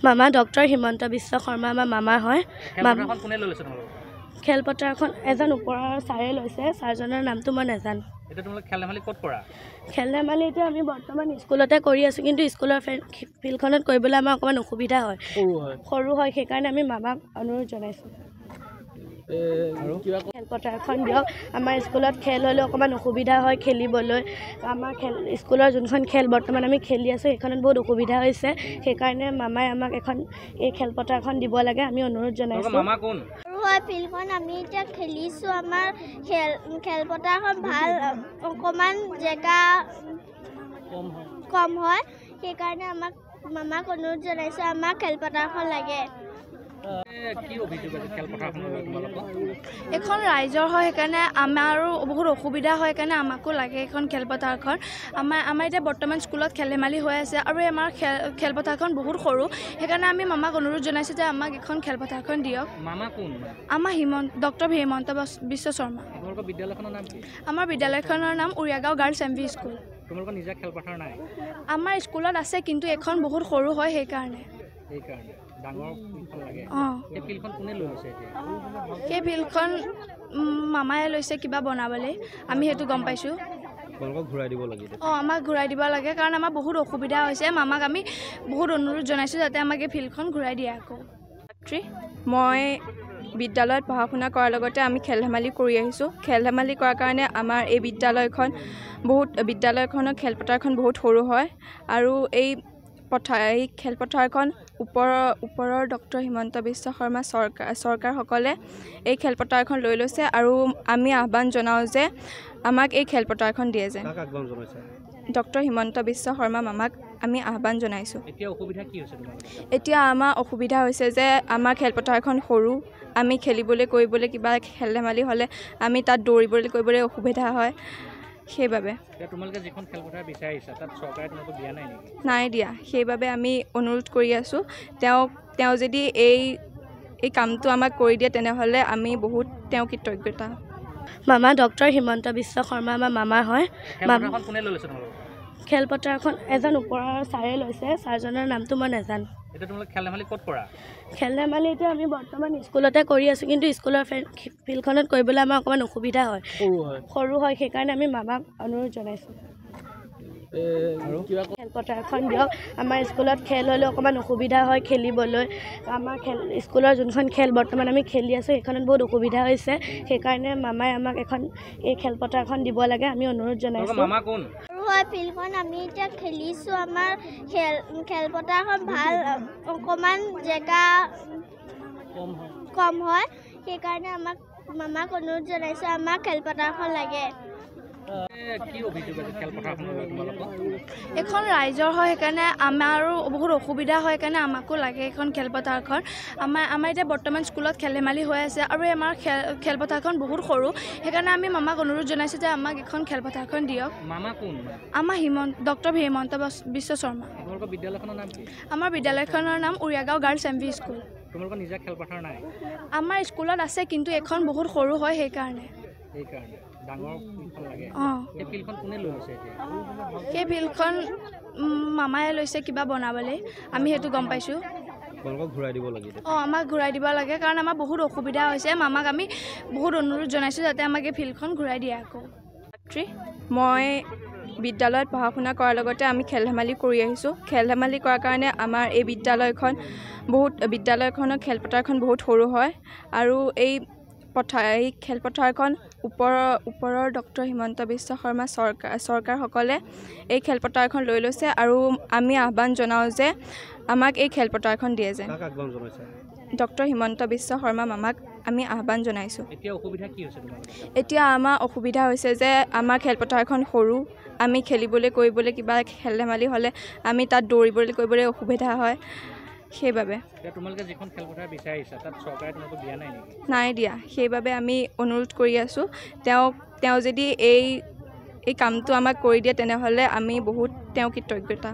মামা ডক্টৰ হিমন্ত বিশ্ব শৰ্মা আমাৰ মামা হয়। খেলপথাৰখন এজন ওপৰৰ ছাৰে লৈছে, ছাৰজনৰ নামটো মই নাজানো। খেল ধেমালি এতিয়া আমি বৰ্তমান স্কুলতে কৰি আছোঁ, কিন্তু স্কুলৰ ফিল্ডখনত কৰিবলৈ আমাৰ অকণমান অসুবিধা হয়, সৰু হয়, সেইকাৰণে আমি মামাক অনুৰোধ জনাইছোঁ খেলপথাৰখন দিয়ক। আমাৰ স্কুলত খেল হ'লে অকণমান অসুবিধা হয় খেলিবলৈ। আমাৰ স্কুলৰ যোনখন খেল বৰ্তমান আমি খেলি আছোঁ সেইখনত বহুত অসুবিধা হৈছে, সেইকাৰণে মামাই আমাক এই খেলপথাৰখন দিব লাগে, আমি অনুৰোধ জনাইছোঁ। ফিল্ডখন আমি এতিয়া খেলিছোঁ, আমাৰ খেলপথাৰখন ভাল, অকণমান জেগা কম হয়, সেইকাৰণে মামাক অনুৰোধ জনাইছোঁ, আমাক খেলপথাৰখন লাগে। এখন ৰাইজৰ হয়, সেইকাৰণে আমাৰো বহুত অসুবিধা হয়, সেইকাৰণে আমাকো লাগে এইখন খেলপথাৰখন। আমাৰ এতিয়া বৰ্তমান স্কুলত খেল ধেমালি হৈ আছে, আৰু আমাৰ খেলপথাৰখন বহুত সৰু, সেইকাৰণে আমি মামাক অনুৰোধ জনাইছোঁ যে আমাক এখন খেলপথাৰখন দিয়ক। আমাৰ ডক্টৰ হিমন্ত বিশ্ব শৰ্মা। আমাৰ বিদ্যালয়খনৰ নাম উৰিয়াগাঁও গাৰ্লছ MV স্কুল। আমাৰ স্কুলত আছে, কিন্তু এখন বহুত সৰু হয়, সেইকাৰণে। সেই ফিল্ডখন মামাই লৈছে কিবা বনাবলৈ, আমি সেইটো গম পাইছোঁ। আমাক ঘূৰাই দিব লাগে, কাৰণ আমাৰ বহুত অসুবিধা হৈছে। মামাক আমি বহুত অনুৰোধ জনাইছোঁ যাতে আমাক এই ফিল্ডখন ঘূৰাই দিয়ে আকৌ। মই বিদ্যালয়ত পঢ়া শুনা কৰাৰ লগতে আমি খেল ধেমালি কৰি আহিছোঁ। খেল ধেমালি কৰাৰ কাৰণে আমাৰ এই বিদ্যালয়খনৰ খেলপথাৰখন বহুত সৰু হয়, আৰু এই খেলপথাৰখন ওপৰৰ ডক্টৰ হিমন্ত বিশ্ব শৰ্মা চৰকাৰসকলে এই খেলপথাৰখন লৈ লৈছে, আৰু আমি আহ্বান জনাওঁ যে আমাক এই খেলপথাৰখন দিয়ে যে। ডক্টৰ হিমন্ত বিশ্ব শৰ্মা মামাক আমি আহ্বান জনাইছোঁ। এতিয়া আমাৰ অসুবিধা হৈছে যে আমাৰ খেলপথাৰখন সৰু, আমি খেলিবলৈ কৰিবলৈ কিবা খেল ধেমালি হ'লে আমি তাত দৌৰিবলৈ কৰিবলৈ অসুবিধা হয়, সেইবাবে নাই দিয়া। সেইবাবে আমি অনুৰোধ কৰি আছোঁ, তেওঁ যদি এই কামটো আমাক কৰি দিয়ে তেনেহ'লে আমি বহুত তেওঁ কৃতজ্ঞতা। মামা ডক্টৰ হিমন্ত বিশ্ব শৰ্মা আমাৰ মামা হয়। খেলপথাৰখন এজন ওপৰৰ ছাৰে লৈছে, ছাৰজনৰ নামটো মই নাজানো। খেল ধেমালি এতিয়া আমি বৰ্তমান স্কুলতে কৰি আছোঁ, কিন্তু স্কুলৰ ফিল্ডখনত কৰিবলৈ আমাৰ অকণমান অসুবিধা হয়, সৰু হয়, সেইকাৰণে আমি মামাক অনুৰোধ জনাইছোঁ খেলপথাৰখন দিয়ক। আমাৰ স্কুলত খেল হ'লে অকণমান অসুবিধা হয় খেলিবলৈ। আমাৰ স্কুলৰ যোনখন খেল বৰ্তমান আমি খেলি আছোঁ সেইখনত বহুত অসুবিধা হৈছে, সেইকাৰণে মামাই আমাক এই খেলপথাৰখন দিব লাগে, আমি অনুৰোধ জনাইছোঁ। ফিল্ডখন আমি এতিয়া খেলিছোঁ, আমাৰ খেলপথাৰখন ভাল, অকণমান জেগা কম হয়, সেইকাৰণে মামাক অনুৰোধ জনাইছোঁ, আমাক খেলপথাৰখন লাগে। এখন ৰাইজৰ হয়, সেইকাৰণে আমাৰো বহুত অসুবিধা হয়, সেইকাৰণে আমাকো লাগে এইখন খেলপথাৰখন। আমাৰ এতিয়া বৰ্তমান স্কুলত খেল ধেমালি হৈ আছে, আৰু আমাৰ খেলপথাৰখন বহুত সৰু, সেইকাৰণে আমি মামাক অনুৰোধ জনাইছোঁ যে আমাক এখন খেলপথাৰখন দিয়ক। আমাৰ ডক্টৰ হিমন্ত বিশ্ব শৰ্মা। আমাৰ বিদ্যালয়খনৰ নাম উৰিয়াগাঁও গাৰ্লছ MV স্কুল। আমাৰ স্কুলত আছে, কিন্তু এখন বহুত সৰু হয়, সেইকাৰণে। সেই ফিল্ডখন মামাই লৈছে কিবা বনাবলৈ, আমি সেইটো গম পাইছোঁ। আমাক ঘূৰাই দিব লাগে, কাৰণ আমাৰ বহুত অসুবিধা হৈছে। মামাক আমি বহুত অনুৰোধ জনাইছোঁ যাতে আমাক এই ফিল্ডখন ঘূৰাই দিয়ে আকৌ। মই বিদ্যালয়ত পঢ়া শুনা কৰাৰ লগতে আমি খেল ধেমালি কৰি আহিছোঁ। খেল ধেমালি কৰাৰ কাৰণে আমাৰ এই বিদ্যালয়খনৰ খেলপথাৰখন বহুত সৰু হয়, আৰু এই খেলপথাৰখন ওপৰৰ ডক্টৰ হিমন্ত বিশ্ব শৰ্মা চৰকাৰসকলে এই খেলপথাৰখন লৈ লৈছে, আৰু আমি আহ্বান জনাওঁ যে আমাক এই খেলপথাৰখন দিয়ে যে। ডক্টৰ হিমন্ত বিশ্ব শৰ্মা মামাক আমি আহ্বান জনাইছোঁ। এতিয়া আমাৰ অসুবিধা হৈছে যে আমাৰ খেলপথাৰখন সৰু, আমি খেলিবলৈ কৰিবলৈ কিবা খেল ধেমালি হ'লে আমি তাত দৌৰিবলৈ কৰিবলৈ অসুবিধা হয়, সেইবাবে নাই দিয়া। সেইবাবে আমি অনুৰোধ কৰি আছোঁ, তেওঁ যদি এই কামটো আমাক কৰি দিয়ে তেনেহ'লে আমি বহুত তেওঁ কৃতজ্ঞতা।